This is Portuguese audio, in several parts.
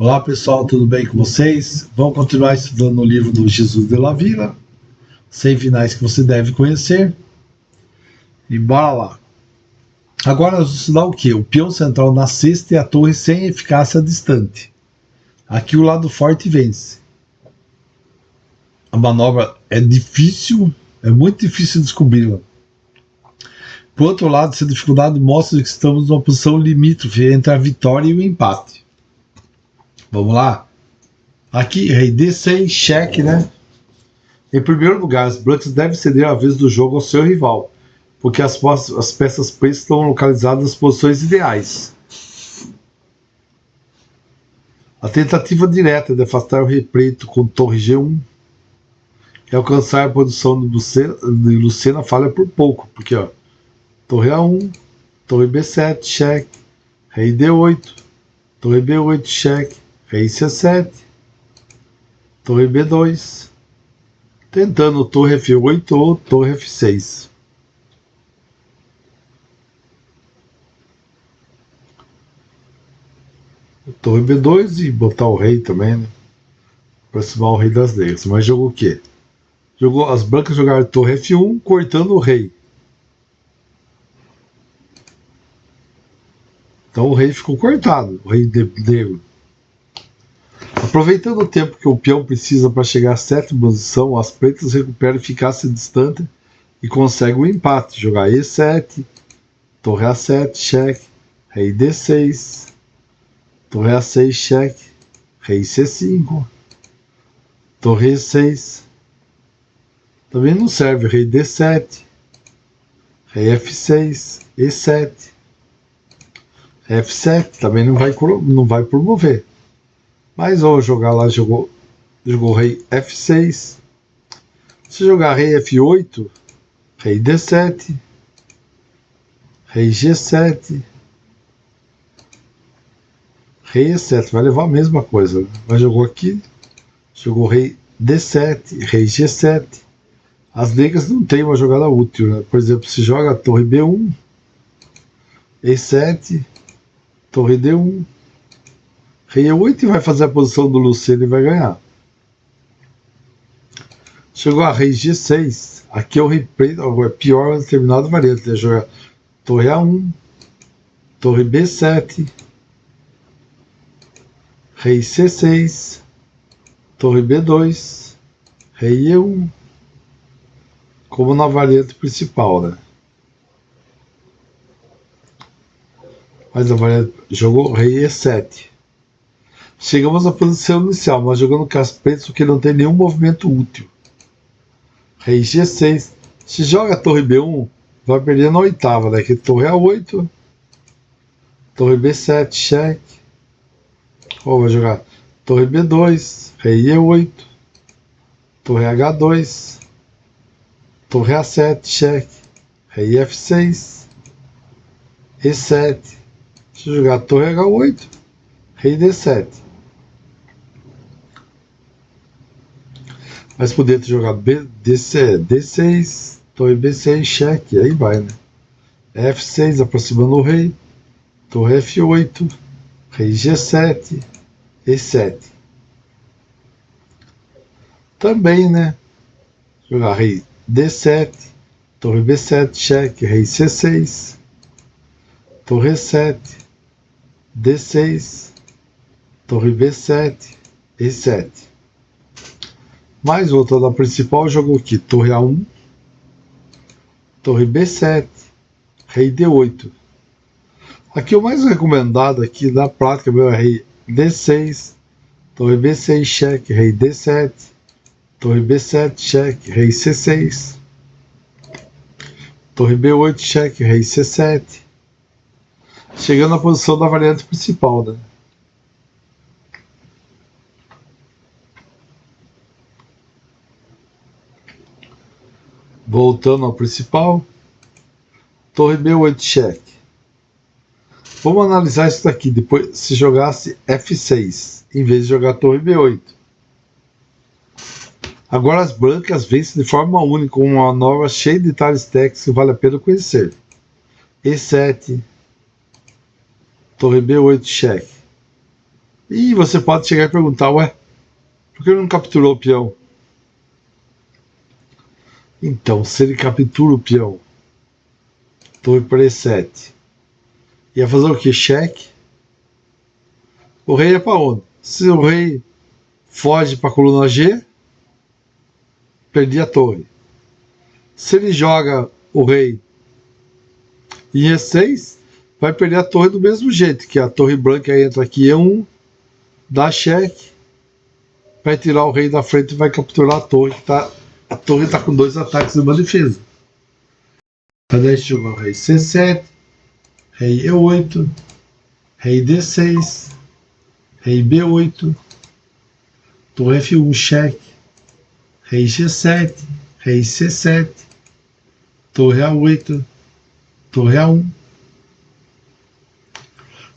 Olá pessoal, tudo bem com vocês? Vamos continuar estudando o livro do Jesus de la Villa, 100 finais que você deve conhecer. E bora lá. Agora nós vamos estudar o que? O peão central na cesta e a torre sem eficácia distante. Aqui o lado forte vence. A manobra é difícil, é muito difícil descobri-la. Por outro lado, essa dificuldade mostra que estamos numa posição limítrofe entre a vitória e o empate. Vamos lá? Aqui, rei D6, cheque, né? Em primeiro lugar, as brancas devem ceder a vez do jogo ao seu rival, porque as peças pretas estão localizadas nas posições ideais. A tentativa direta de afastar o rei preto com torre G1 e alcançar a posição de Lucena falha por pouco, porque ó, torre A1, torre B7, cheque, rei D8, torre B8, cheque, rei C7, torre B2, tentando torre F8 ou torre F6. Torre B2 e botar o rei também, né? Aproximar o rei das negras. Mas jogou o quê? As brancas jogaram torre F1, cortando o rei. Então o rei ficou cortado, o rei negro. Aproveitando o tempo que o peão precisa para chegar à sétima posição, as pretas recuperam eficácia distante e conseguem o empate. Jogar E7, torre A7, cheque, rei D6, torre A6, cheque, rei C5, torre E6. Também não serve, rei D7, rei F6, E7, F7, também não vai promover. Mas ou jogar lá, jogou rei F6. Se jogar rei F8, rei D7, rei G7, rei E7, vai levar a mesma coisa. Mas jogou aqui, jogou rei D7, rei G7. As negras não têm uma jogada útil, né? Por exemplo, se joga a torre B1, E7, torre D1, rei E8 e vai fazer a posição do Lucena e vai ganhar. Chegou a rei G6, aqui é o rei preto, é pior determinado variante, né? Joga torre A1, torre B7, rei C6, torre B2, rei E1, como na variante principal, né? Mas a variante jogou rei E7. Chegamos à posição inicial, mas jogando com as pretas porque não tem nenhum movimento útil. Rei G6. Se joga a torre B1, vai perder na oitava, né? Que torre A8, torre B7, cheque. Ou vai jogar torre B2, rei E8, torre H2, torre A7, cheque, rei F6, E7. Se jogar torre H8, rei D7. Mas poder jogar D6, torre B6, cheque, aí vai, né? F6, aproximando o rei, torre F8, rei G7, E7. Também, né? Jogar rei D7, torre B7, cheque, rei C6, torre E7, D6, torre B7, E7. Mais outra da principal jogou aqui, torre A1, torre B7, rei D8. Aqui o mais recomendado aqui na prática meu é rei D6, torre B6, cheque, rei D7, torre B7, cheque, rei C6, torre B8, cheque, rei C7. Chegando à posição da variante principal, né? Voltando ao principal, torre B8, cheque. Vamos analisar isso daqui depois. Se jogasse F6 em vez de jogar torre B8. Agora as brancas vencem de forma única, com uma nova cheia de detalhes técnicos que vale a pena conhecer. E7, torre B8, cheque. E você pode chegar e perguntar, ué, por que ele não capturou o peão? Então, se ele captura o peão, torre para E7, ia fazer o que? Cheque. O rei é para onde? Se o rei foge para a coluna G, perdi a torre. Se ele joga o rei em E6, vai perder a torre do mesmo jeito, que a torre branca entra aqui E1, dá cheque, vai tirar o rei da frente e vai capturar a torre, que tá, a torre está com 2 ataques e uma defesa. Então deixa eu jogar o rei C7, rei E8, rei D6, rei B8, torre F1, cheque, rei G7, rei C7, torre A8, torre A1.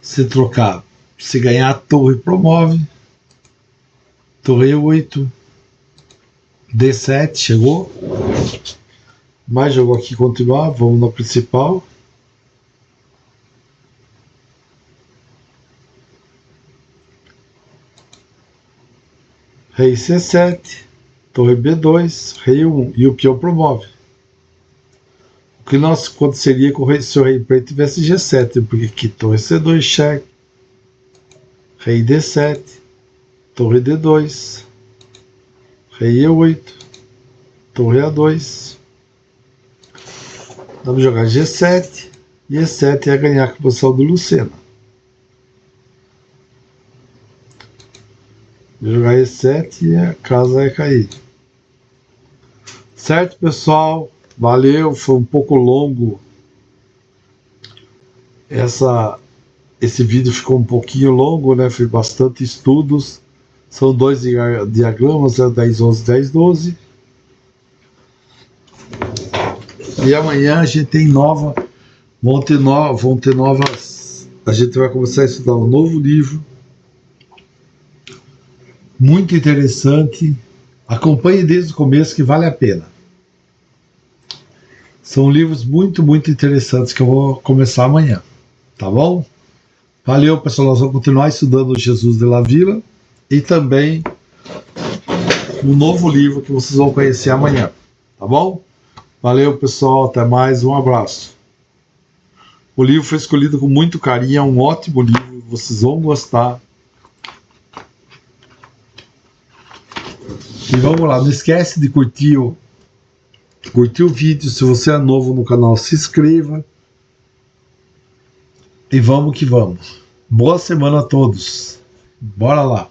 Se trocar, se ganhar a torre, promove. Torre E8, D7, chegou. Mais jogou aqui, continuar, vamos na principal. Rei C7, torre B2, rei 1 e o peão promove. O que não aconteceria com o rei, se o rei preto tivesse G7, porque aqui torre C2, cheque, rei D7, torre D2, rei E8, torre A2. Vamos jogar G7 e E7 ia ganhar com a posição do Lucena. Jogar E7 e a casa vai cair. Certo, pessoal? Valeu, foi um pouco longo. Esse vídeo ficou um pouquinho longo, né? Foi bastante estudos. São 2 diagramas, 10, 11, 10, 12. E amanhã a gente tem vão ter novas. A gente vai começar a estudar um novo livro. Muito interessante. Acompanhe desde o começo que vale a pena. São livros muito, muito interessantes que eu vou começar amanhã. Tá bom? Valeu, pessoal. Nós vamos continuar estudando Jesus de la Vila e também um novo livro que vocês vão conhecer amanhã. Tá bom? Valeu, pessoal. Até mais. Um abraço. O livro foi escolhido com muito carinho. É um ótimo livro. Vocês vão gostar. E vamos lá. Não esquece de curtir o vídeo. Se você é novo no canal, se inscreva. E vamos que vamos. Boa semana a todos. Bora lá.